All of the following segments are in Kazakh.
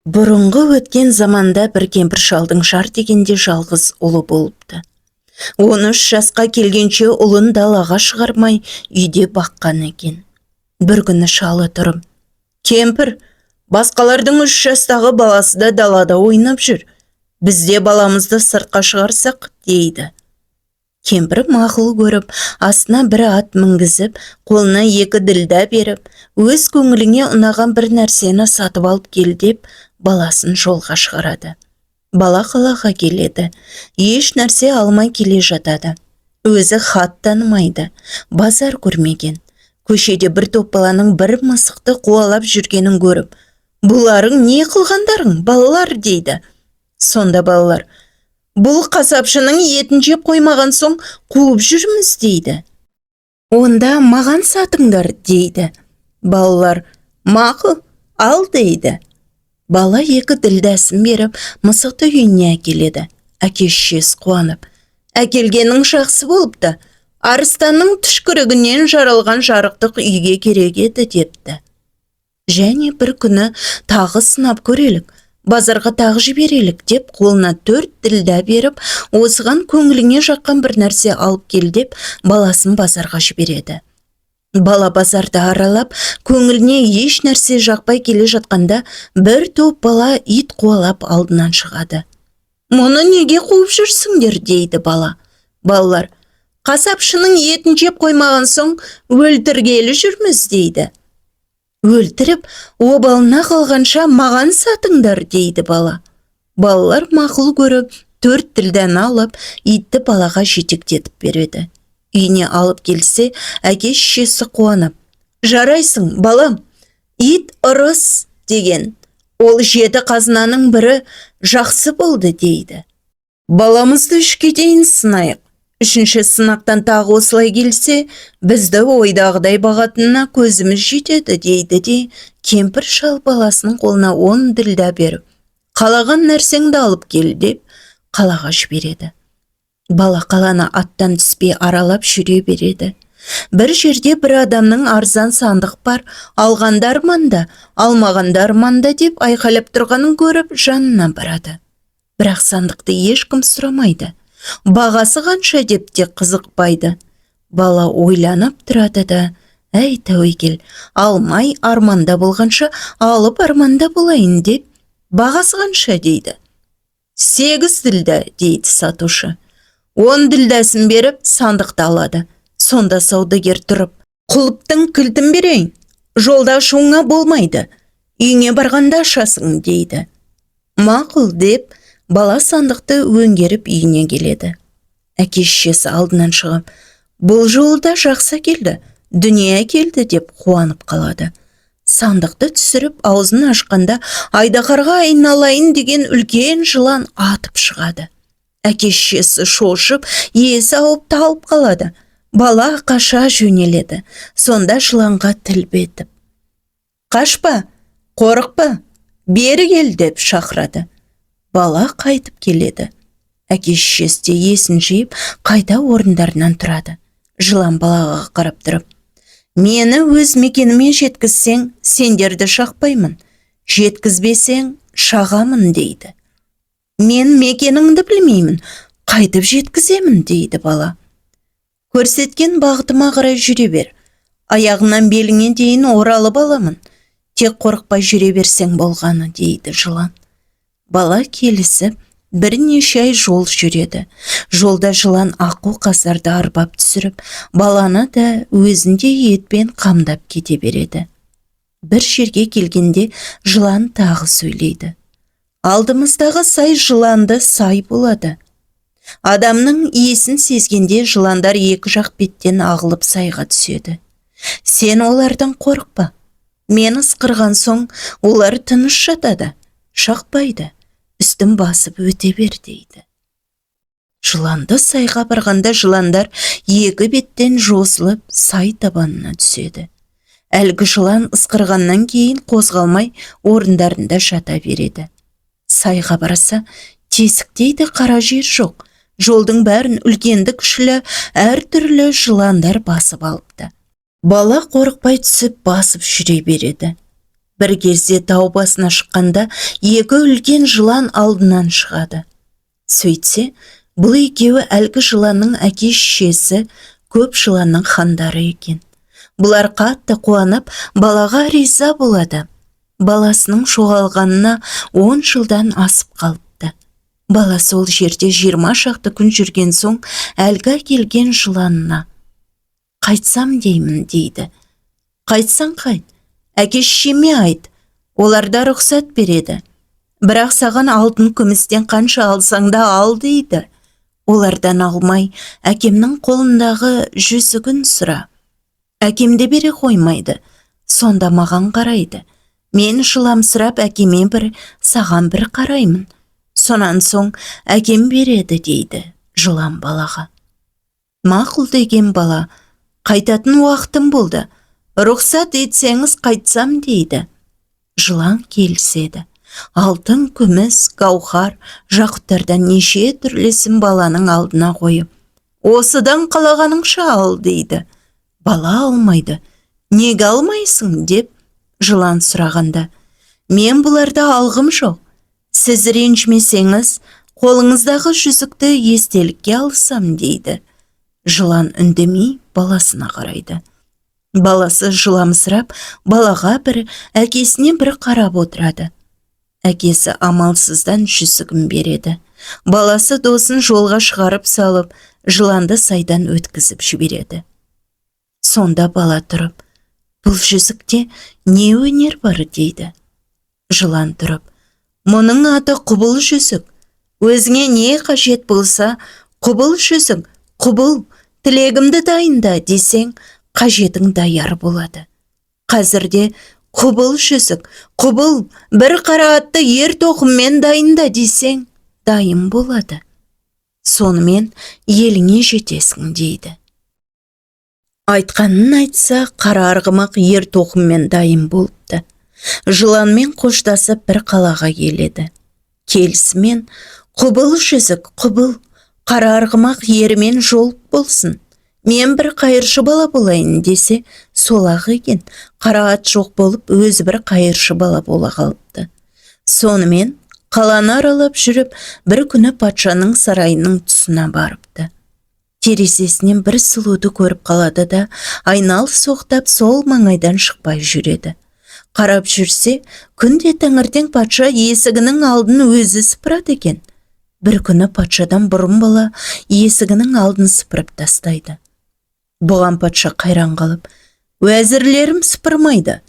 Бұрынғы өткен заманда бір кемпір шалдың Жар дегенде жалғыз ұлы болыпты. 13 жасқа келгенше ұлын далаға шығармай үйде баққан екен. Бір күні шалы тұрып: «Кемпір, басқалардың 3 жастағы баласы да далада ойнап жүр. Бізде баламызды сыртқа шығарсақ», дейді. Кемпір мақұл көріп, астына бір ат мінгізіп, қолына 2 ділдә беріп, өз көңіліңе ұнаған бір нәрсені сатып алып кел деп, баласын жолға шығарады. Бала қалаға келеді, еш нәрсе алмай келе жатады. Өзі хат танымайды, базар көрмеген. Көшеде бір топ баланың бір мысықты қуалап жүргенін көріп: «Бұларың не қылғандарың, балалар?» дейді. Сонда балалар: «Бұл қасапшының етін жеп қоймаған соң қуып жүрміз» дейді. «Онда маған сатыңдар» дейді. Балалар: «Мақұл, ал» дейді. Бала 2 ділдәсін беріп, мысықты үйіне әкеледі. Әке-шешесі қуанып: «Әкелгенің жақсы болыпты. Арыстанның түшкірігінен жаралған жарықтық үйге керек еді» депті. Және бір күні тағы сынап көрелік, базарға тағы жіберелік деп, қолына 4 ділдә беріп, осыған көңіліңе жаққан бір нәрсе алып кел деп, баласын базарға жібереді. Бала базарды аралап, көңіліне еш нәрсе жақпай келе жатқанда, бір топ бала ит қуалап алдынан шығады. «Мұны неге қуып жүрсіңдер?» дейді бала. Балалар: «Қасапшының етін жеп қоймаған соң өлтіргелі жүрміз» дейді. «Өлтіріп, обалына қалғанша маған сатыңдар» дейді бала. Балалар мақұл көріп, 4 ділдәні алып, итті балаға жетектетіп береді. Үйіне алып келсе, әке-шешесі қуанып: «Жарайсың, балам, ит ұрыс» деген. «Ол 7 қазынаның бірі жақсы болды» дейді. «Баламызды 3-ке дейін сынайық. 3-ші сынақтан тағы осылай келсе, бізді ойдағыдай бағатынына көзіміз жетеді» дейді де, кемпір шал баласының қолына 10 ділдә беріп, «Қалаған нәрсеңді алып кел» деп, қалаға жібереді. Бала қаланы аттан түспей аралап жүре береді. Бір жерде бір адамның арзан сандық бар, алғандар манда, алмағандар манда деп айқайлап тұрғанын көріп, жанына барады. Бірақ сандықты ешкім сұрамайды. Бағасы қанша деп те қызықпайды. Бала ойланып тұрады да: «Әй тәуекел, алмай арманда болғанша алып арманда болайын» деп, «Бағасы қанша?» дейді. «8 ділдә» дейді сатушы. 10 ділдәсін беріп, сандықты алады. Сонда саудагер тұрып: «Құлыптың кілтін берейін, жолда шуыңа болмайды, үйіңе барғанда ашасың» дейді. Мақұл деп, бала сандықты өңгеріп үйіне келеді. Әке-шешесі алдынан шығып: «Бұл жолда жақсы келді, дүние келді» деп қуанып қалады. Сандықты түсіріп, аузын ашқанда, айдақарға айналайын деген үлкен жылан атып шығады. Әке-шешесі шошып, есі ауып талып қалады. Бала қаша жөнеледі. Сонда жыланға тіл бетіп: «Қашпа, қорықпа, бері кел» деп шақырады. Бала қайтып келеді. Әке-шешесі де есін жиып, қайта орындарынан тұрады. Жылан балаға қарап тұрып: «Мені өз мекеніме жеткізсең, сендерді шақпаймын, жеткізбесең, шағамын» дейді. «Мен мекеніңді білмеймін, қайтып жеткіземін» дейді бала. «Көрсеткен бағытыма қарай жүре бер, аяғынан беліңе дейін оралып аламын, тек қорықпай жүре берсең болғаны» дейді жылан. Бала келісіп, бірнеше ай жол жүреді. Жолда жылан аққу қасарды арбап түсіріп, баланы да өзінде етпен қамдап кете береді. Бір жерге келгенде жылан тағы сөйлейді: «Алдымыздағы сай жыланды сай болады. Адамның иесін сезгенде жыландар 2 жақ беттен ағылып сайға түседі. Сен олардан қорықпа. Мен ысқырған соң олар тыныш жатады, шақпайды, үстін басып өте бер» дейді. Жыланды сайға барғанда жыландар 2 беттен жосылып сай табанына түседі. Әлгі жылан ысқырғаннан кейін қозғалмай орындарында жата береді. Сайға барса, тесіктейді қара жер жоқ. Жолдың бәрін үлкенді кішілі әртүрлі жыландар басып алыпты. Бала қорықпай түсіп басып жүре береді. Бір кезде тау басына шыққанда екі үлкен жылан алдынан шығады. Сөйтсе, бұл екеуі әлгі жыланның әке шешесі, көп жыланның хандары екен. Бұлар қатты қуанып, балаға риза болады. Баласының жоғалғанына 10 жылдан асып қалыпты. Бала сол жерде 20 шақты күн жүрген соң, әлгі келген жыланына: «Қайтсам деймін» дейді. «Қайтсаң қайт, әке шешеме айт, олар да рұқсат береді. Бірақ саған алтын күмістен қанша алсаң да ал» дейді. «Олардан алмай, әкемнің қолындағы жүзігін сұра. Әкемде бере қоймайды, сонда маған қарайды. Мен жыламсырап әкеме бір, саған бір қараймын. Сонан соң әкем береді» дейді жылан балаға. «Мақұл» деген бала: «Қайтатын уақытым болды. Рұқсат етсеңіз қайтсам» дейді. Жылан келіседі. Алтын, күміс, гауһар, жақұттардан неше түрлісін баланың алдына қойып: «Осыдан қалағаныңша ал» дейді. Бала алмайды. «Неге алмайсың?» деп жылан сұрағанда: «Мен бұларды алғым жоқ. Сіз ренжімесеңіз, қолыңыздағы жүзікті естелікке алсам» дейді. Жылан үндемей баласына қарайды. Баласы жыламсырап, балаға бір, әкесіне бір қарап отырады. Әкесі амалсыздан жүзігін береді. Баласы досын жолға шығарып салып, жыланды сайдан өткізіп жібереді. Сонда бала тұрып: «Бұл жүзікте не өнер бар?» дейді. Жылан тұрып: «Мұның аты құбыл жүзік. Өзіңе не қажет болса, құбыл жүзік, құбыл, тілегімді дайында десең, қажетің даяр болады. Қазірде құбыл жүзік, құбыл, бір қара атты ер тоқыммен дайында десең, дайын болады. Сонымен еліңе жетесің» дейді. Айтқанын айтса, қара арғымақ ер тоқыммен дайын болыпты. Жыланмен қоштасып бір қалаға келеді. Келісімен: «Құбыл жүзік, құбыл, қара арғымақ ермен жол болсын. Мен бір қайыршы бала болайын» десе, сол-ақ екен, қара ат жоқ болып, өзі бір қайыршы бала бола қалыпты. Сонымен қаланы аралап жүріп, бір күні патшаның сарайының тұсына барыпты. Терезесінен бір сұлуды көріп қалады да, айнал соқтап сол маңайдан шықпай жүреді. Қарап жүрсе, күнде таңертең патша есігінің алдын өзі сыпырады екен. Бір күні патшадан бұрын бала есігінің алдын сыпырып тастайды. Бұған патша қайран қалып: «Уәзірлерім сыпырмайды.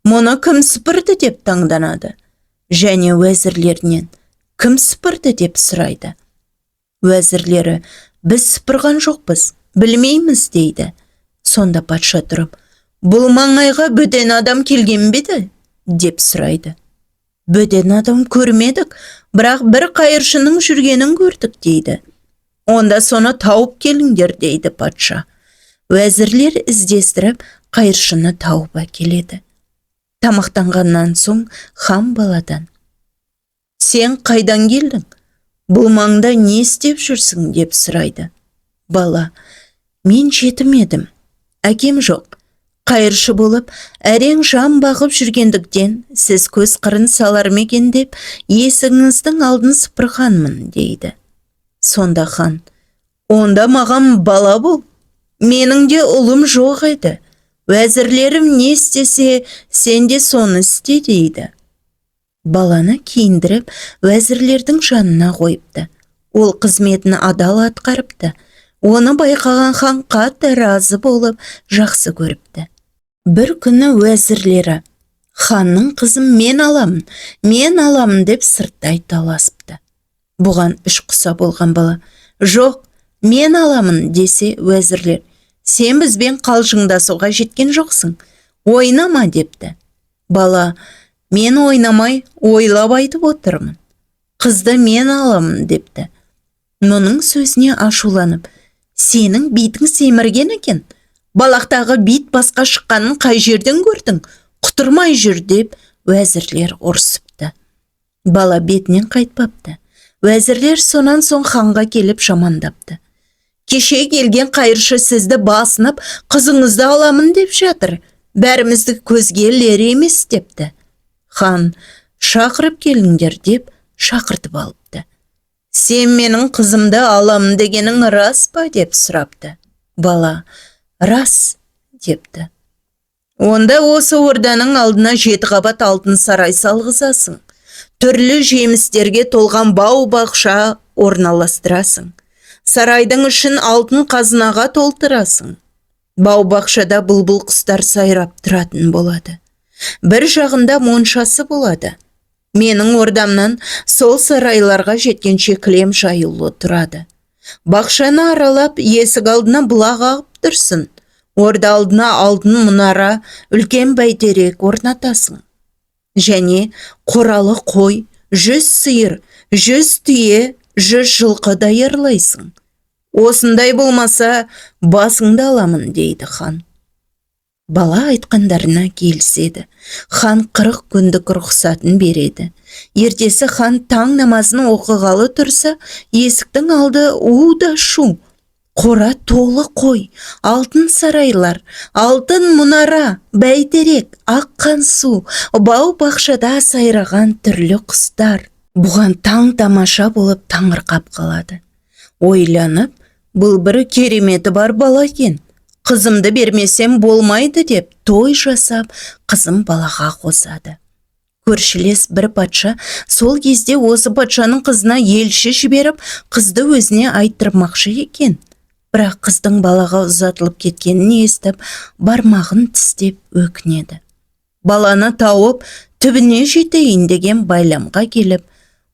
Мұны кім сыпырды?» деп таңданады. Және уәзірлерінен: «Кім сыпырды?» деп сұрайды. Уәзірлері: «Біз сыпырған жоқпыз, білмейміз» дейді. Сонда патша тұрып: «Бұл маңайға бөтен адам келген беді?» деп сұрайды. «Бөтен адам көрмедік, бірақ бір қайыршының жүргенін көрдік» дейді. «Онда соны тауып келіңдер» дейді патша. Уәзірлер іздестіріп, қайыршыны тауып әкеледі. Тамақтанғаннан соң хан баладан: «Сен қайдан келдің? Бұл маңда не істеп жүрсің?» деп сұрайды. Бала: «Мен жетім едім, әкем жоқ. Қайыршы болып, әрең жан бағып жүргендіктен, сіз көз қырын салар ма екен деп, есігіңіздің алдын сыпырғанмын» дейді. Сонда хан: «Онда маған бала бол. Менің де ұлым жоқ еді. Уәзірлерім не істесе, сен де соны істе» дейді. Баланы киіндіріп, уәзірлердің жанына қойыпты. Ол қызметін адал атқарыпты. Оны байқаған хан қатты разы болып, жақсы көріпті. Бір күні уәзірлері: «Ханның қызын мен аламын» деп сырттай таласыпты. Бұған іш құса болған бала: «Жоқ, мен аламын» десе, уәзірлер: «Сен бізбен қалжыңдасуға жеткен жоқсың, ойнама» депті. Бала: «Мен ойнамай, ойлап айтып отырмын. Қызды мен аламын» депті. Мұның сөзіне ашуланып: «Сенің битің семірген екен. Балақтағы бит басқа шыққанын қай жерден көрдің? Құтырмай жүр» деп уәзірлер ұрсыпты. Бала бетінен қайтпапты. Уәзірлер сонан соң ханға келіп жамандапты: «Кеше келген қайыршы сізді басынып, қызыңызды аламын деп жатыр. Бәрімізді көзге ілер емес» депті. Хан шақырып келіңдер деп шақыртып алыпты. Сен менің қызымды аламын дегенің рас па деп сұрапты. Бала рас депті. Онда осы орданың алдына 7 қабат алтын сарай салғызасың. Түрлі жемістерге толған бау бақша орналастырасың. Сарайдың ішін алтын қазынаға толтырасың. Бау бақшада бұлбұл құстар сайрап тұратын болады. Бір жағында моншасы болады. Менің ордамнан сол сарайларға жеткенше кілем жаюлы тұрады. Бақшаны аралап есік алдына бұлақ ағып тұрсын. Орда алдына алтын мұнара, үлкен бәйтерек орнатасың. Және қоралы қой, 100 сиыр, 100 түйе, 100 жылқы даярлайсың. Осындай болмаса, басыңды аламын дейді хан. Бала айтқандарына келіседі. Хан 40 күндік рұқсатын береді. Ертесі хан таң намазын оқығалы тұрса, есіктің алды да шу. Қора толы қой, алтын сарайлар, алтын мұнара, бәйтерек, аққан су, бау бақшада сайраған түрлі құстар. Бұған таң тамаша болып таңырқап қалады. Ойланып, бұл бір кереметі бар бала екен. Қызымды бермесем болмайды деп той жасап, қызым балаға қосады. Көршілес бір патша сол кезде осы патшаның қызына елші жіберіп, қызды өзіне айттырмақшы екен. Бірақ қыздың балаға ұзатылып кеткенін естіп, бармағын тістеп өкінеді. Баланы тауып, түбіне жетейін деген байламға келіп,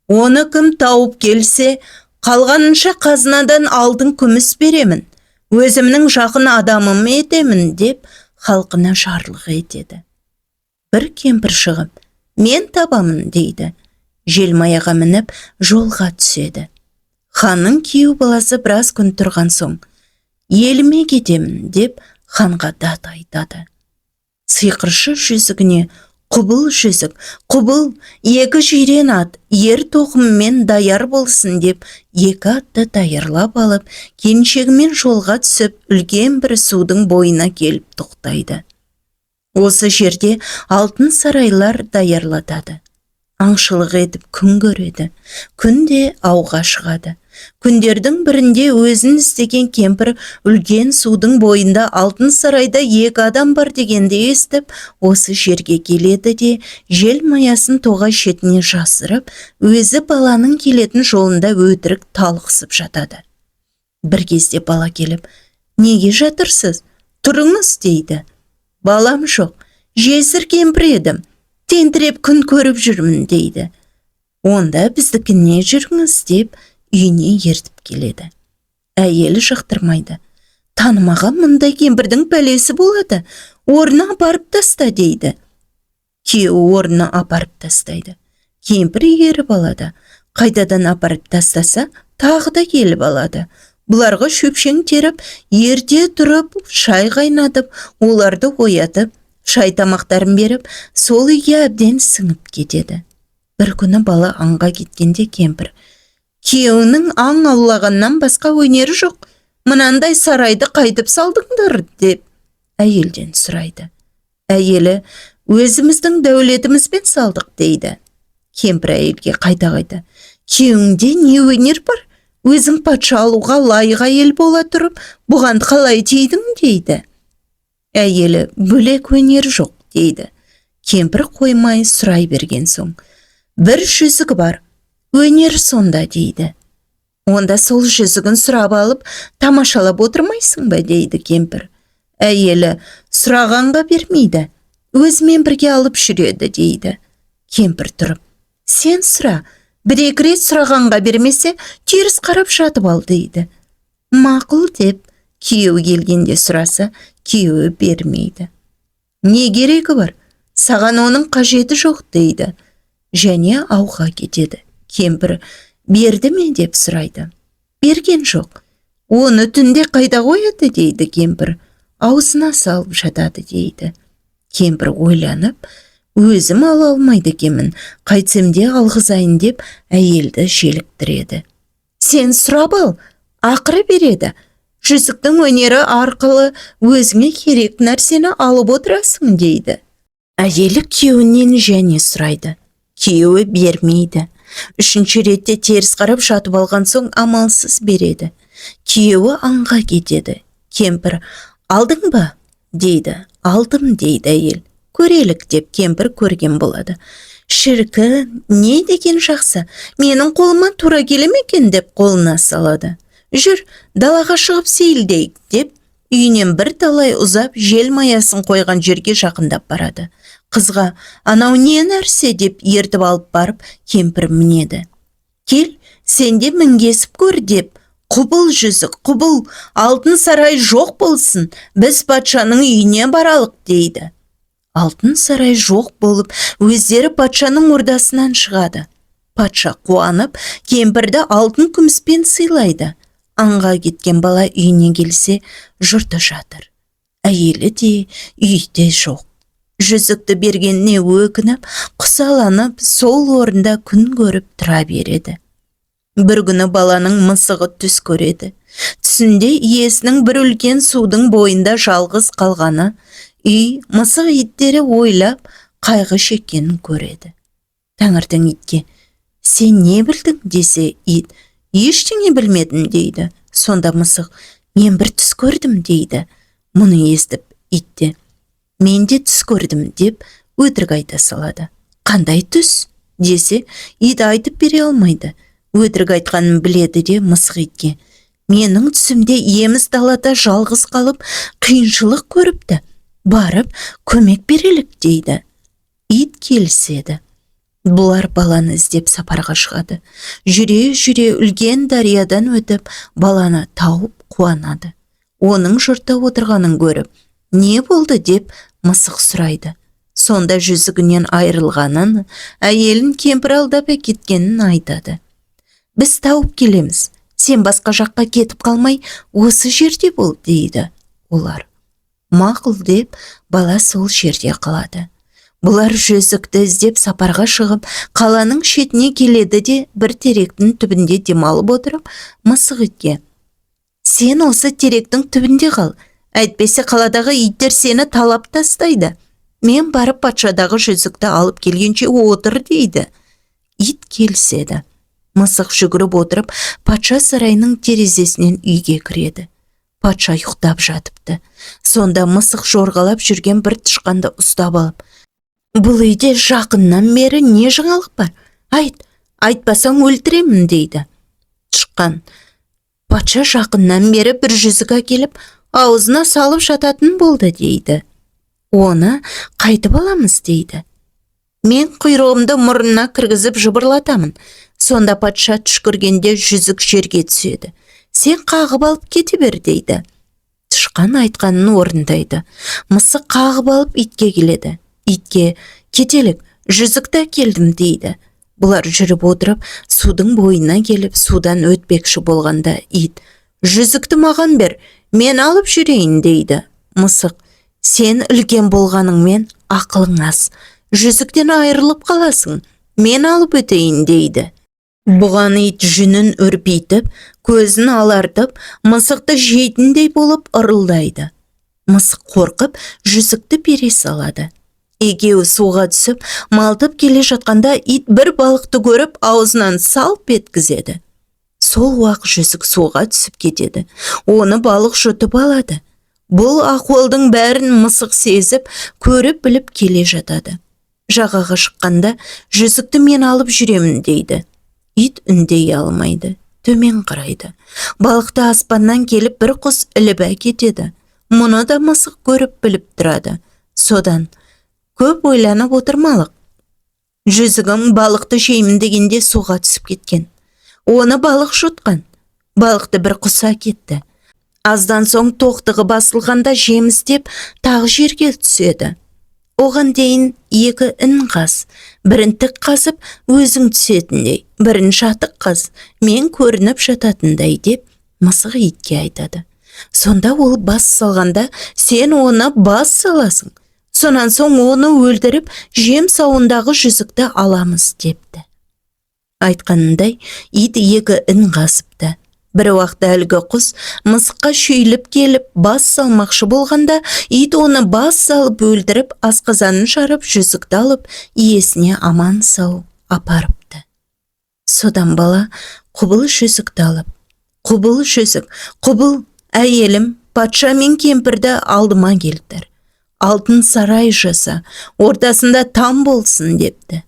оны кім тауып келсе, қалғанынша қазынадан алтын күміс беремін, өзімнің жақын адамым етемін деп халқына жарлық етеді. Бір кемпір шығып, мен табамын дейді. Желмаяға мініп жолға түседі. Ханның күйеу баласы біраз күн тұрған соң, еліме кетемін деп ханға дат айтады. Сиқыршы жүзігіне құбыл жүзік, құбыл 2 жирен ат, ер тоқыммен даяр болсын деп 2 атты даярлап алып, келіншегімен жолға түсіп, үлкен бір судың бойына келіп тоқтайды. Осы жерде алтын сарайлар даярлатады. Аңшылық етіп күн көреді. Күнде ауға шығады. Күндердің бірінде өзін істеген кемпір үлкен судың бойында алтын сарайда 2 адам бар дегенде естіп, осы жерге келеді де, жел маясын тоғай шетіне жасырып, өзі баланың келетін жолында өтірік талықсып жатады. Бір кезде бала келіп, неге жатырсыз? Тұрыңыз дейді. Балам жоқ, жесір кемпір едім. Тентіреп күн көріп жүрмін дейді. Онда біздікіне жүріңіз деп үйіне ертіп келеді. Әйелі жақтырмайды. Танымаған мұндай кемпірдің пәлесі болады. Орнына апарып таста дейді. Күйеуі орнына апарып тастайды. Кемпір еріп алады. Қайтадан апарып тастаса, тағы да келіп алады. Бұларға шөпшең теріп, ерте тұрып, шай қайнатып, оларды оятып, шай тамақтарын беріп, сол үйге әбден сіңіп кетеді. Бір күні бала аңға кеткенде кемпір, күйеуінің аң аулағаннан басқа өнері жоқ, мынандай сарайды қайтып салдыңдар деп әйелден сұрайды. Әйелі, өзіміздің дәулетімізбен салдық дейді. Кемпір әйелге қайта-қайта, күйеуіңде не өнер бар? Өзің патша алуға лайық әйел бола тұрып, бұған қалай тейдің дейді. Әйелі, бөлек өнер жоқ дейді. Кемпір қоймай сұрай берген соң, бір жүзігі бар, өнер сонда дейді. Онда сол жүзігін сұрап алып, тамашалап отырмайсың ба дейді кемпір. Әйелі, сұрағанға бермейді, өзімен бірге алып жүреді дейді. Кемпір тұрып, сен сұра, 1-2 рет сұрағанға бермесе, теріс қарап жатып ал дейді. Мақұл деп, күйеуі келгенде сұраса, күйеуі бермейді. Не керегі бар? Саған оның қажеті жоқ дейді. Және ауға кетеді. Кемпір, берді ме деп сұрайды. Берген жоқ. Оны түнде қайда қояды дейді кемпір. Аузына салып жатады дейді. Кемпір ойланып, өзім ала алмайды екенмін, қайтсем де алғызайын деп әйелді желіктіреді. Сен сұрап ал, ақыры береді. Жүзіктің өнері арқылы өзіңе керек нәрсені алып отырасың дейді. Әйелі күйеуінен және сұрайды. Күйеуі бермейді. Үшінші ретте теріс қарап жатып алған соң амалсыз береді. Күйеуі аңға кетеді. Кемпір, алдың ба? Дейді. Алдым, дейді әйел. Көрелік деп кемпір көрген болады. Шіркі, не деген жақсы, менің қолыма тура келемекен деп қолына салады. Жүр, далаға шығып сейілдейік деп, үйінен бір талай ұзап жел маясын қойған жерге жақындап барады. Қызға, анау не нәрсе деп ертіп алып барып, кемпір мінеді. Кел, сенде мінгесіп көр деп, құбыл жүзік, құбыл, алтын сарай жоқ болсын, біз патшаның үйіне баралық дейді. Алтын сарай жоқ болып, өздері патшаның ордасынан шығады. Патша қуанып, кемпірді алтын күміспен сыйлайды. Аңға кеткен бала үйіне келсе, жұрты жатыр. Әйелі де, үйде жоқ. Жүзікті бергеніне өкініп, құсаланып, сол орында күн көріп тұра береді. Бір күні баланың мысығы түс көреді. Түсінде иесінің бір үлкен судың бойында жалғыз қалғаны, үй, мысық иттері ойлап, қайғы шеккенін көреді. Таңертең итке, сен не білдің десе, ит, ештеңе білмедім дейді. Сонда мысық, мен бір түс көрдім дейді. Мұны естіп, итте, мен де түс көрдім деп өтірік айта салады. Қандай түс десе, ит айтып бере алмайды. Өтірік айтқанын біледі де мысық итке, менің түсімде еміз далада жалғыз қалып, қиыншылық көріпті. Барып, көмек берелік дейді. Ит келіседі. Бұлар баланы іздеп сапарға шығады. Жүре-жүре үлкен дариядан өтіп, баланы тауып қуанады. Оның жұртта отырғанын көріп, не болды деп мысық сұрайды. Сонда жүзігінен айырылғанын, әйелін кемпір алдап әкеткенін айтады. Біз тауып келеміз, сен басқа жаққа кетіп қалмай, осы жерде бол дейді олар. Мақұл деп, бала сол жерде қалады. Бұлар жүзікті іздеп сапарға шығып, қаланың шетіне келеді де, бір теректің түбінде демалып отырып, мысық итке, сен осы теректің түбінде қал, әйтпесе қаладағы иттер сені талап тастайды. Мен барып патшадағы жүзікті алып келгенше отыр дейді. Ит келіседі. Мысық жүгіріп отырып, патша сарайының терезесінен үйге кіреді. Патша ұйықтап жатыпты. Сонда мысық жорғалап жүрген бір тышқанды ұстап алып, бұл үйде жақыннан бері не жаңалық бар? Айтпасаң өлтіремін дейді. Тышқан, патша жақыннан бері бір жүзік әкеліп, аузына салып жататын болды дейді. Оны қайтып аламыз дейді. Мен құйрығымды мұрнына кіргізіп жыбырлатамын. Сонда патша түшкіргенде жүзік жерге түседі. Сен қағып алып кете бер дейді. Тышқан айтқанын орындайды. Мысық қағып алып итке келеді. Итке, кетелік, жүзікті әкелдім дейді. Бұлар жүріп отырып, судың бойына келіп, судан өтпекші болғанда ит, жүзікті маған бер, мен алып жүрейін дейді. Мысық, сен үлкен болғаныңмен ақылың аз, жүзіктен айырылып қаласың, мен алып өтейін дейді. Бұған ит жүнін үрпейтіп, көзін алартып, мысықты жейтіндей болып ырылдайды. Мысық қорқып, жүзікті бере салады. Екеуі суға түсіп, малтып келе жатқанда ит бір балықты көріп, аузынан салп еткізеді. Сол уақ жүзік суға түсіп кетеді. Оны балық жұтып алады. Бұл ахуалдың бәрін мысық сезіп, көріп біліп келе жатады. Жағаға шыққанда, жүзікті мен алып жүремін дейді. Ит үндей алмайды, төмен қарайды. Балықты аспаннан келіп бір құс іліп әкетеді. Мұны да мысық көріп біліп тұрады. Содан көп ойланып отырмалық. Жүзігім балықты жеймін дегенде суға түсіп кеткен. Оны балық жұтқан. Балықты бір құс әкетті. Аздан соң тоқтығы басылғанда жем іздеп тағы жерге түседі. Оған дейін екі ін қаз, бірін тік қазып өзің түсетіндей, бірін жатық қаз, мен көрініп жататындай деп мысық итке айтады. Сонда ол бас салғанда сен оны бас саласың. Сонан соң оны өлдіріп, жем сауындағы жүзікті аламыз депті. Айтқанындай ит екі ін қасыпты. Бір уақытта әлгі құс мысыққа шүйіліп келіп бас салмақшы болғанда, ит оны бас салып өлдіріп, асқазанын жарып, жүзікті алып, иесіне аман сау апарыпты. Содан бала құбыл жүзікті алып, құбыл жүзік, құбыл, әйелім, патша мен кемпірді алдыма келтір. Алтын сарай жаса, ортасында там болсын депті.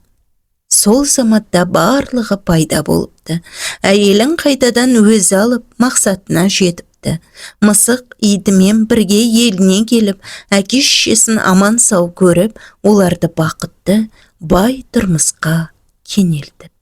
Сол заматта барлығы пайда болыпты. Әйелін қайтадан өзі алып, мақсатына жетіпті. Мысық итімен бірге еліне келіп, әке-шешесін аман сау көріп, оларды бақытты, бай тұрмысқа кенелтіпті.